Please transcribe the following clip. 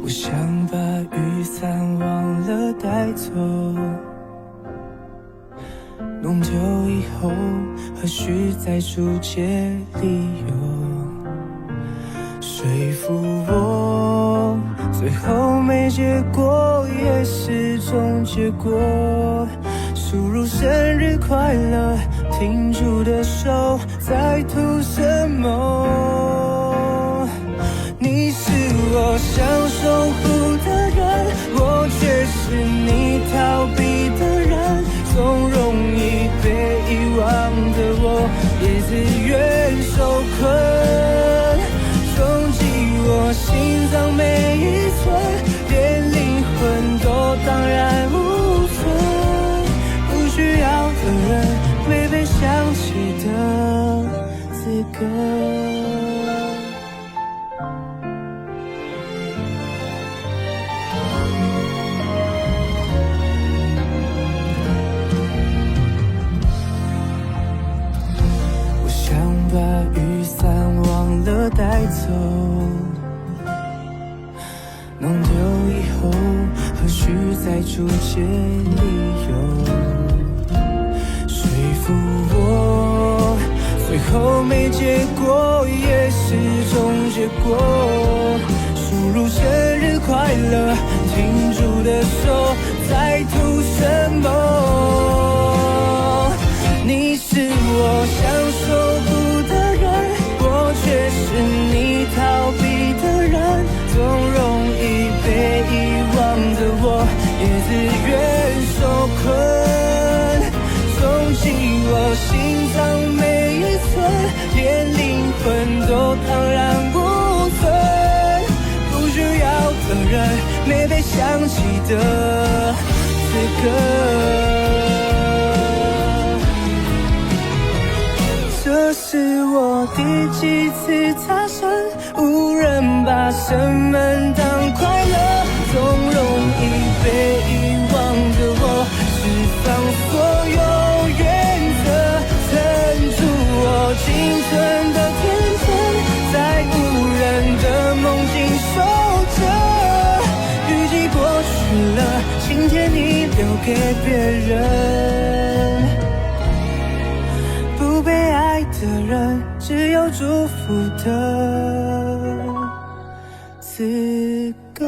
我想把雨伞忘了带走，弄丢以后何须再注解理由，说服我最后没结果也是种结果，输入生日快乐，停住的手在图什么？你是我想守护的人，我却是你逃避的人，总容易被遗忘的我也自愿受困，冲击我心脏每一寸，连灵魂都荡然无存，不需要的人，没被想起的资格。把雨伞忘了带走，弄丢以后何须再注解理由，说服我最后没结果也是种结果，输入生日快乐，停住的手在图什么？你是我想守护的人，我却是你逃避的人，总容易被遗忘的我也自愿受困，冲击我心脏每一寸，连灵魂都荡然无存，不需要的人，没被想起的资格。这是我第几次擦身，无人把生闷当快乐，总容易被遗忘的我，释放所有原则，撑住我仅存的天真，在无人的梦境守着，雨季过去了，晴天你留给别人，不被爱的人只有祝福的资格。